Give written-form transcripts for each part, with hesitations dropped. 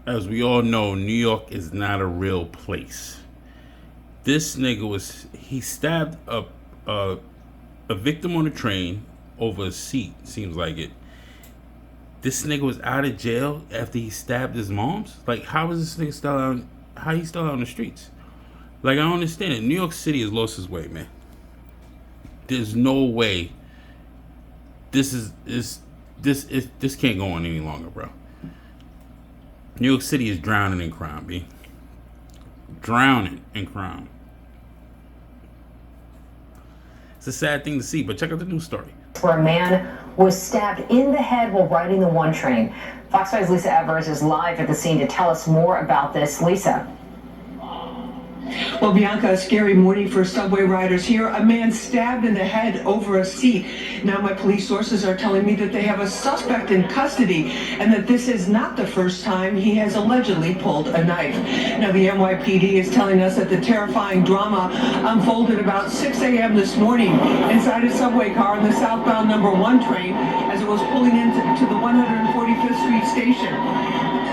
As we all know, New York is not a real place. This nigga he stabbed a victim on a train over a seat, seems like it. This nigga was out of jail after he stabbed his moms? Like, how is this nigga still out, how he still out on the streets? Like, I don't understand it. New York City has lost his way, man. There's no way this can't go on any longer, bro. New York City is drowning in crime, B. Drowning in crime. It's a sad thing to see, but check out the news story. Where a man was stabbed in the head while riding the 1 train. Fox 5's Lisa Evers is live at the scene to tell us more about this. Lisa. Well, Bianca, a scary morning for subway riders here. A man stabbed in the head over a seat. Now my police sources are telling me that they have a suspect in custody and that this is not the first time he has allegedly pulled a knife. Now the NYPD is telling us that the terrifying drama unfolded about 6 a.m. this morning inside a subway car in the southbound number 1 train as it was pulling into the 145th Street station.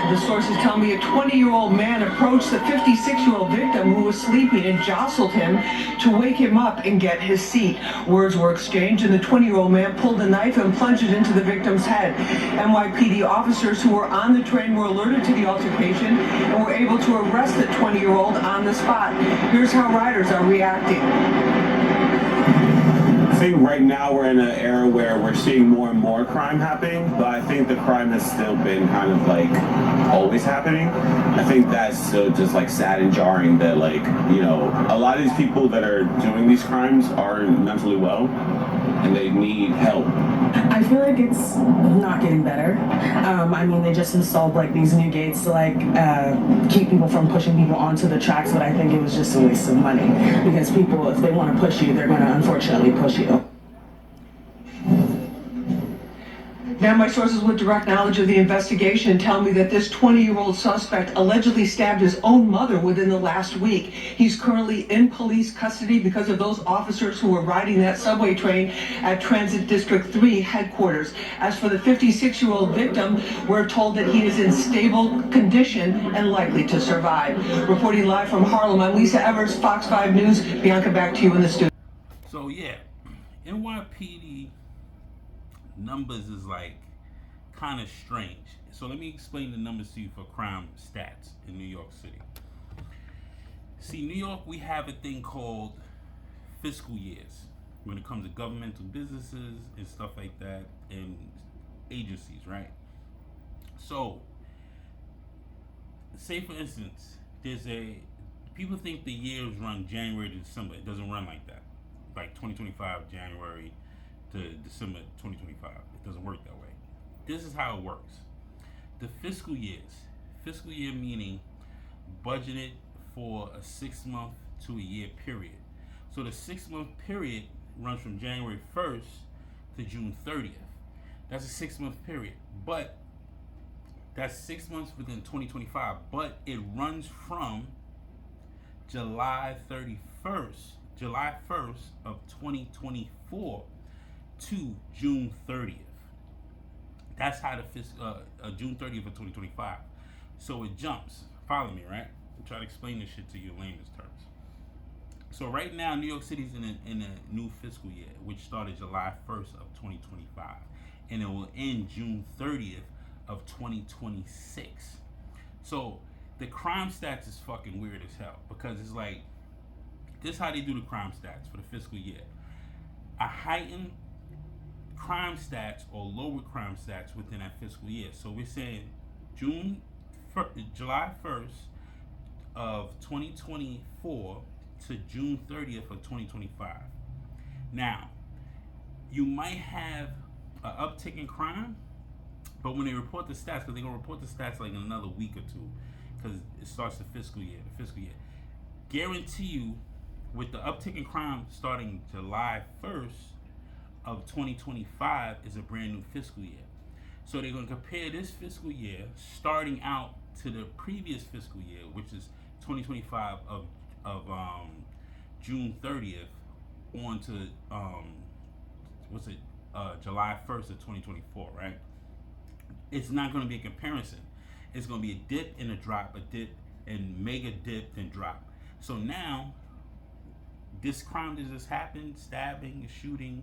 The sources tell me a 20-year-old man approached the 56-year-old victim who was sleeping and jostled him to wake him up and get his seat. Words were exchanged and the 20-year-old man pulled a knife and plunged it into the victim's head. NYPD officers who were on the train were alerted to the altercation and were able to arrest the 20-year-old on the spot. Here's how riders are reacting. I think right now we're in an era where we're seeing more and more crime happening, but I think the crime has still been kind of like always happening. I think that's still just like sad and jarring that, like, you know, a lot of these people that are doing these crimes aren't mentally well and they need help. I feel like it's not getting better. I mean, they just installed like these new gates to like keep people from pushing people onto the tracks, but I think it was just a waste of money because people, if they want to push you, they're going to unfortunately push you. Now my sources with direct knowledge of the investigation tell me that this 20-year-old suspect allegedly stabbed his own mother within the last week. He's currently in police custody because of those officers who were riding that subway train at Transit District 3 headquarters. As for the 56-year-old victim, we're told that he is in stable condition and likely to survive. Reporting live from Harlem, I'm Lisa Evers, Fox 5 News. Bianca, back to you in the studio. So yeah, NYPD numbers is like kind of strange. So let me explain the numbers to you for crime stats in New York City. See, New York, we have a thing called fiscal years when it comes to governmental businesses and stuff like that and agencies, right? So say for instance, people think the years run January to December. It doesn't run like that. Like 2025 January to December 2025. It doesn't work that way. This is how it works. The fiscal year meaning budgeted for a 6-month to a year period. So the 6-month period runs from January 1st to June 30th. That's a 6-month period. But that's 6 months within 2025. But it runs from July 1st of 2024 to June 30th. That's how the June 30th of 2025. So it jumps. Follow me, right? I'm trying to explain this shit to you in layman's terms. So right now, New York City's in a new fiscal year, which started July 1st of 2025, and it will end June 30th of 2026. So the crime stats is fucking weird as hell because it's like this is how they do the crime stats for the fiscal year. A heightened crime stats or lower crime stats within that fiscal year. So we're saying July 1st of 2024 to June 30th of 2025. Now, you might have an uptick in crime, but when they report the stats, because they're going to report the stats like in another week or two, because it starts the fiscal year, guarantee you with the uptick in crime starting July 1st of 2025 is a brand new fiscal year. So they're going to compare this fiscal year starting out to the previous fiscal year, which is 2025 of June 30th on to July 1st of 2024, right? It's not going to be a comparison. It's going to be a dip and a drop, a dip and mega dip and drop. So now, this crime that just happened, stabbing, shooting,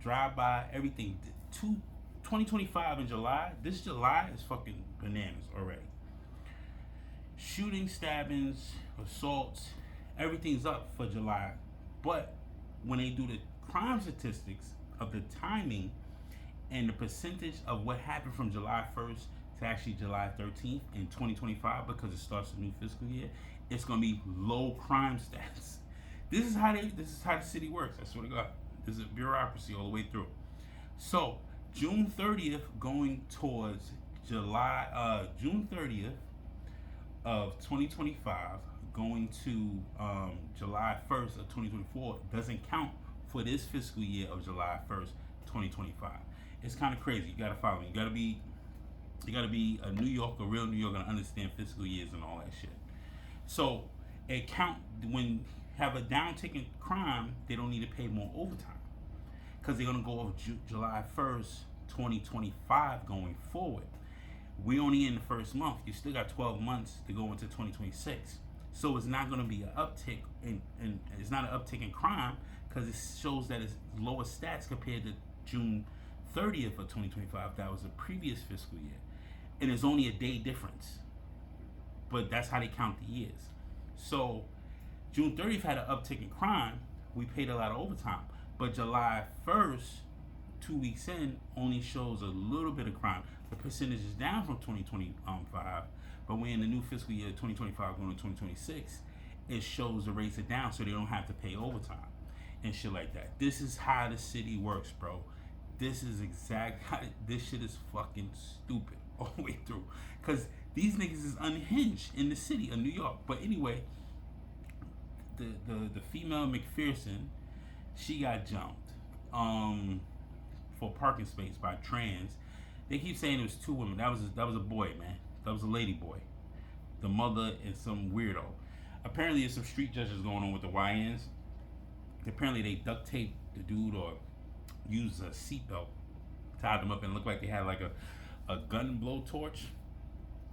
drive-by, everything, 2025 in July, this July is fucking bananas already. Shooting, stabbings, assaults, everything's up for July. But when they do the crime statistics of the timing and the percentage of what happened from July 1st to actually July 13th in 2025, because it starts a new fiscal year, it's gonna be low crime stats. This is how the city works. I swear to God, this is a bureaucracy all the way through. So June 30th going towards June 30th of 2025 going to July 1st of 2024 doesn't count for this fiscal year of July 1st, 2025. It's kind of crazy. You gotta follow me. You gotta be a New Yorker, a real New Yorker, and understand fiscal years and all that shit. So it count when have a downtick in crime, they don't need to pay more overtime because they're gonna go over July 1st, 2025 going forward. We only in the first month. You still got 12 months to go into 2026. So it's not going to be an uptick in it's not an uptick in crime because it shows that it's lower stats compared to June 30th of 2025. That was the previous fiscal year. And it's only a day difference. But that's how they count the years. So June 30th had an uptick in crime. We paid a lot of overtime. But July 1st, 2 weeks in, only shows a little bit of crime. The percentage is down from 2025, but we're in the new fiscal year 2025 going to 2026. It shows the rates are down, so they don't have to pay overtime and shit like that. This is how the city works, bro. This is exactly how this shit is fucking stupid all the way through. Cause these niggas is unhinged in the city of New York. But anyway, the female McPherson, she got jumped for parking space by trans. They keep saying it was two women. That was a boy, man. That was a lady boy. The mother and some weirdo. Apparently there's some street judges going on with the YNs. Apparently they duct taped the dude or used a seatbelt, tied them up, and looked like they had like a gun blow torch.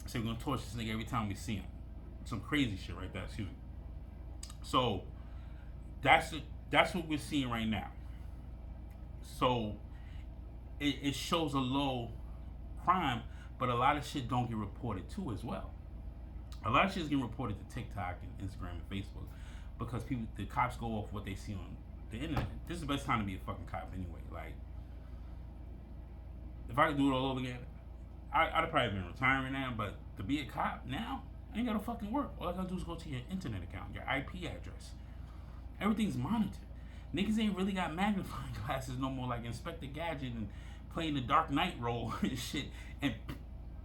So we're gonna torch this nigga every time we see him. Some crazy shit right there, excuse me. So that's what we're seeing right now. So it shows a low crime, but a lot of shit don't get reported too as well. A lot of shit is getting reported to TikTok and Instagram and Facebook because the cops go off what they see on the internet. This is the best time to be a fucking cop anyway. Like, if I could do it all over again, I'd have probably been retiring now, but to be a cop now, I ain't gotta fucking work. All I gotta do is go to your internet account, your IP address. Everything's monitored. Niggas ain't really got magnifying glasses no more, like Inspector Gadget and playing the Dark Knight role and shit and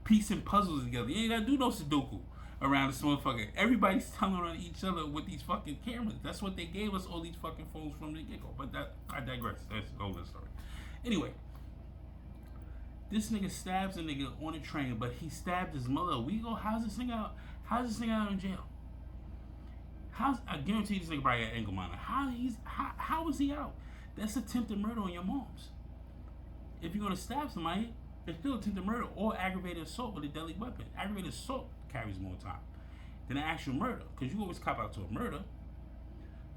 piecing puzzles together. You ain't gotta do no Sudoku around this motherfucker. Everybody's telling on each other with these fucking cameras. That's what they gave us all these fucking phones from the get-go. But I digress. That's a whole other story. Anyway, this nigga stabs a nigga on a train, but he stabbed his mother a week ago. How's this nigga out in jail? I guarantee this nigga probably got ankle monitor. How is he out? That's attempted murder on your moms. If you're gonna stab somebody, it's still attempted murder or aggravated assault with a deadly weapon. Aggravated assault carries more time than an actual murder, because you always cop out to a murder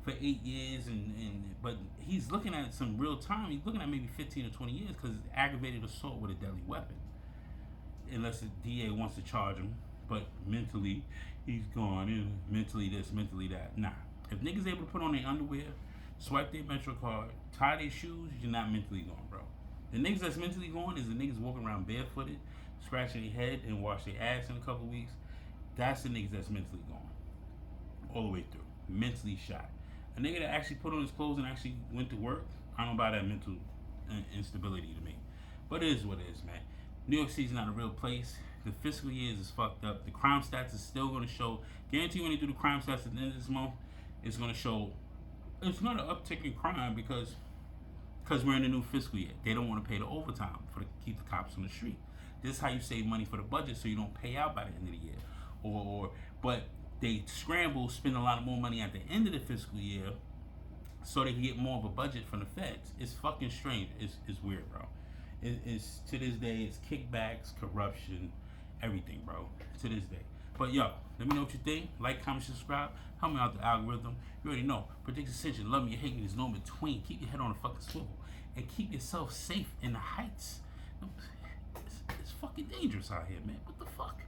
for 8 years, but he's looking at some real time. He's looking at maybe 15 or 20 years because it's aggravated assault with a deadly weapon, unless the DA wants to charge him. But mentally, he's gone. Mentally this, mentally that. Nah. If niggas able to put on their underwear, swipe their Metro card, tie their shoes, you're not mentally gone, bro. The niggas that's mentally gone is the niggas walking around barefooted, scratching their head and wash their ass in a couple weeks. That's the niggas that's mentally gone. All the way through. Mentally shot. A nigga that actually put on his clothes and actually went to work, I don't buy that mental instability to me. But it is what it is, man. New York City's not a real place. The fiscal years is fucked up. The crime stats is still going to show. Guarantee when they do the crime stats at the end of this month, it's going to show. It's not an uptick in crime because we're in the new fiscal year. They don't want to pay the overtime to keep the cops on the street. This is how you save money for the budget, so you don't pay out by the end of the year. But they scramble, spend a lot more money at the end of the fiscal year, so they can get more of a budget from the feds. It's fucking strange. It's weird, bro. It's to this day, it's kickbacks, corruption, everything, bro, to this day. But yo, let me know what you think. Like, comment, subscribe. Help me out the algorithm. You already know. Predict Ascension. Love me or hate me. There's no in between. Keep your head on the fucking swivel. And keep yourself safe in the heights. It's fucking dangerous out here, man. What the fuck?